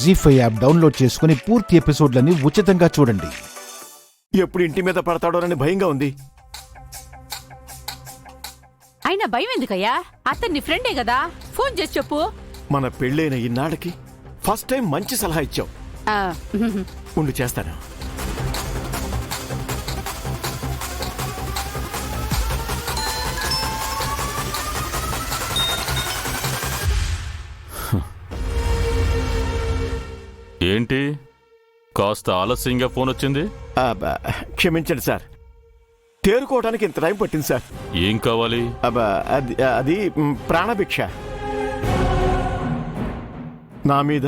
జీ5 app download చేసుకుని పూర్తి ఎపిసోడ్లని ఉచితంగా చూడండి. ఎప్పుడు ఇంటి మీద పడతాడోనని భయంగా ఉంది. అయినా భయం ఎందుకయ్యా? అతన్ని ఫ్రెండే కదా, ఫోన్ చేసి చెప్పు. మన పెళ్ళైన ఈనాడికి ఫస్ట్ టైం మంచి సలహా ఇచ్చావు. ఉండు చేస్తాను. ఏంటి కాస్త ఆలస్యంగా ఫోన్ వచ్చింది? క్షమించండి సార్, తేరుకోవడానికి ఇంత టైం పట్టింది సార్. ఏం కావాలి? అది ప్రాణభిక్ష. నా మీద,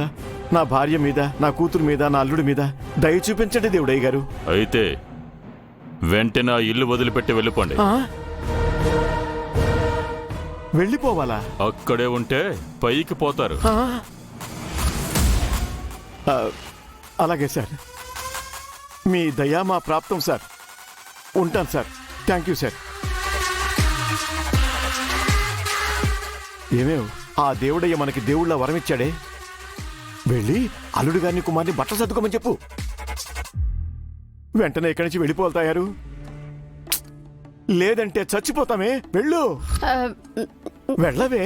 నా భార్య మీద, నా కూతురు మీద, నా అల్లుడి మీద దయ చూపించండి దేవుడయ్య గారు. అయితే వెంటనే ఆ ఇల్లు వదిలిపెట్టి వెళ్ళిపోండి. వెళ్ళిపోవాలా? అక్కడే ఉంటే పైకి పోతారు. అలాగే సార్, మీ దయా మా ప్రాప్తం సార్. ఉంటాను సార్. Thank you sir. ఏమేవ్, ఆ దేవుడయ్య మనకి దేవుళ్ళ వరమిచ్చాడే. వెళ్ళి అల్లుడు గారిని కుమార్ని బట్టలు సర్దుకోమని చెప్పు. వెంటనే ఇక్కడి నుంచి వెళ్ళిపోతాయారు, లేదంటే చచ్చిపోతామే. వెళ్ళు, వెళ్ళవే.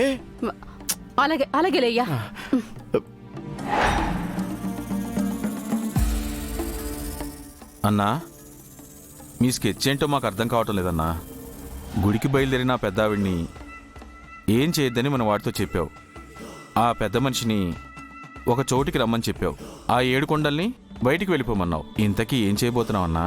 అలాగే అలాగేలయ్యా. అన్నా, మీ స్కెచ్ ఏంటో మాకు అర్థం కావటం లేదన్నా. గుడికి బయలుదేరిన పెద్ద ఆవిడ్ని ఏం చేయొద్దని మన వాడితో చెప్పావు. ఆ పెద్ద మనిషిని ఒక చోటికి రమ్మని చెప్పావు. ఆ 7 కొండల్ని బయటికి వెళ్ళిపోమన్నావు. ఇంతకీ ఏం చేయబోతున్నావు అన్నా?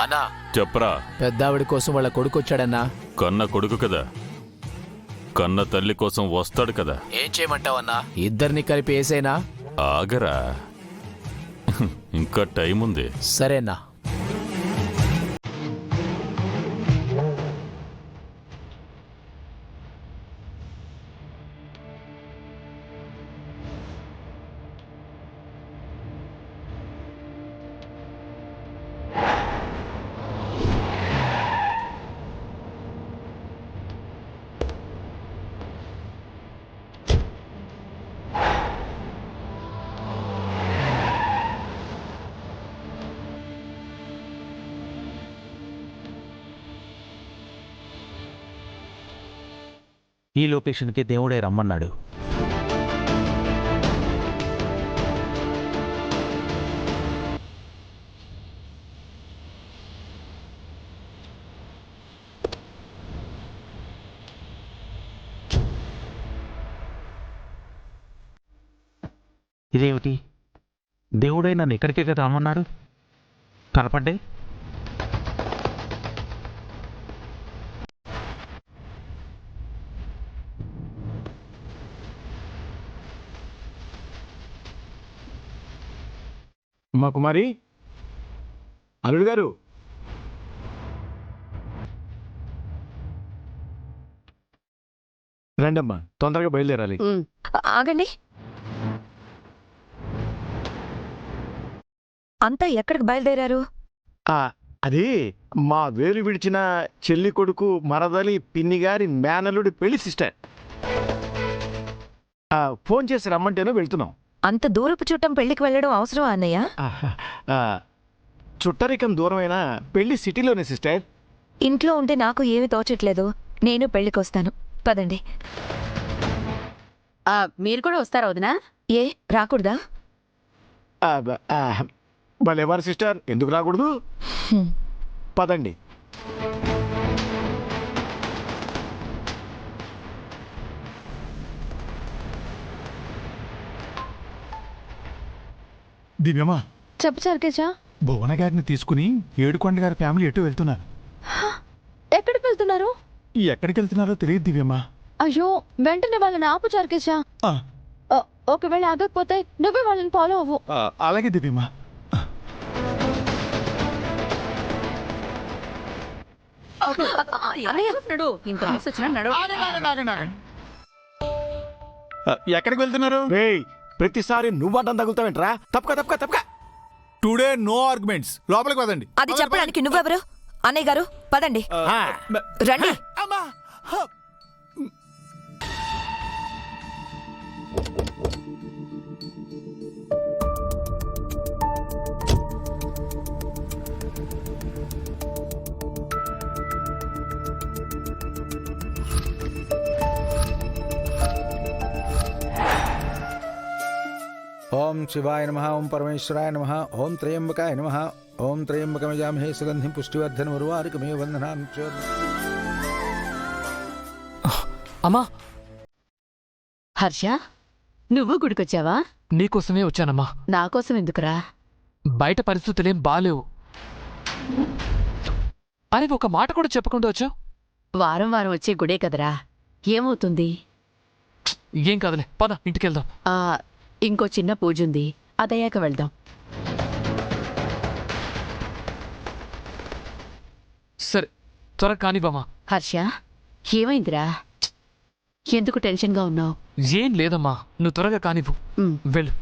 అన్నా, చెప్పరా. పెద్దావిడి కోసం వాళ్ళ కొడుకు వచ్చాడన్నా. కన్న కొడుకు కదా, కన్న తల్లి కోసం వస్తాడు కదా. ఏం చేయమంటావన్నా? ఇద్దరిని కలిపి వేసేనా? ఆగరా, ఇంకా టైం ఉంది. సరేనా. ఈ లొకేషన్కి దేవుడే రమ్మన్నాడు. ఇదేమిటి? దేవుడే నన్ను ఇక్కడికే కదా రమ్మన్నాడు. కనపడ్డే. అమ్మా కుమారి, అల్లుడు గారు, రండమ్మా, తొందరగా బయలుదేరాలి. ఆగండి. అంతా ఎక్కడికి బయలుదేరారు? అది మా వేలు విడిచిన చెల్లి కొడుకు మరదలి పిన్ని గారి మేనల్లుడి పెళ్లి సిస్టర్. ఫోన్ చేసి రమ్మంటేనో వెళ్తున్నాం. అంత దూరపు చుట్టం పెళ్లికి వెళ్ళడం అవసరం అన్నయ్య? చుట్టరికం దూరమైనా పెళ్లి సిటీలోనే సిస్టర్. ఇంట్లో ఉంటే నాకు ఏమి తోచట్లేదు. నేను పెళ్లికి వస్తాను, పదండి. మీరు కూడా వస్తారా వదినా? ఏ రాకూడదా? భలేవారు సిస్టర్, ఎందుకు రాకూడదు? పదండి. దివ్యమా, చెప్పు చార్కేశా. భువన గారిని తీసుకుని ఏడుకొండ గారి ఫ్యామిలీ ఎటు వెళ్తున్నారు. ఎక్కడికి వెళ్తున్నారు? ఎక్కడికి వెళ్తున్నారో తెలియదు దివ్యమా. అయ్యో, వెంటనే వాళ్ళని ఆపు చార్కేశా. ఒకవేళ ఆగకపోతే నువ్వే వాళ్ళని ఫాలో అవ్వు. అలాగే దివ్యమ్మా. ఇంత మిస్ వచ్చినా నడవ. ఎక్కడికి వెళ్తున్నారు? రేయ్ ప్రతిసారి నువ్వు అడ్డం తగులుతావేంట్రా? తప్పక టుడే నో ఆర్గ్యుమెంట్స్. లోపలికి పదండి. అది చెప్పడానికి నువ్వెవరు? అన్నయ్య గారు పదండి, రండి. ఓం శివాయ నమః. ఓం పరమేశ్వరాయ నమః. ఓం త్రయంబకాయ నమః. ఓం త్రయంబకమజామహే సుగంధిం పుష్టివర్ధనం ఉర్వారుకమే వందనాన్. అమ్మా, హర్ష, నువ్వు గుడికొచ్చావా? నీకోసమే వచ్చానమ్మా. నా కోసం ఎందుకురా? బయట పరిస్థితులేం బాలేవు. అరే, ఒక మాట కూడా చెప్పకుండా వచ్చావు. వారం వారం వచ్చే గుడే కదరా, ఏమవుతుంది? ఏం కాదులే, పద ఇంటికెళ్దాం. ఇంకో చిన్న పూజుంది, అదయ్యాక వెళ్దాం. సరే, త్వరగా కానివ్వమ్మా. హర్ష, ఏమైందిరా? ఎందుకు టెన్షన్గా ఉన్నావు? ఏం లేదమ్మా, నువ్వు త్వరగా కానివ్వు. వెళ్ళు.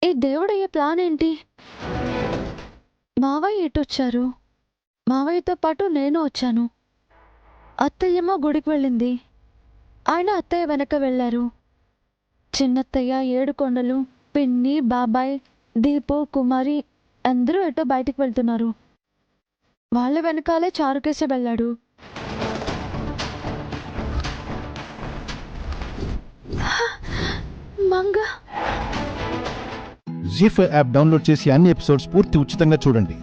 ఈ దేవుడయ్యే ప్లాన్ ఏంటి? మావయ్య ఎటొచ్చారు? మావయ్యతో పాటు నేను వచ్చాను. అత్తయ్యేమో గుడికి వెళ్ళింది, ఆయన అత్తయ్య వెనక వెళ్ళారు. చిన్నత్తయ్య, ఏడుకొండలు, పిన్ని, బాబాయ్, దీపు, కుమారి అందరూ ఎటో బయటికి వెళ్తున్నారు. వాళ్ళ వెనకాలే చారుకేసే వెళ్ళాడు. మంగ. జీ5 యాప్ డౌన్లోడ్ చేసి అన్ని ఎపిసోడ్స్ పూర్తి ఉచితంగా చూడండి.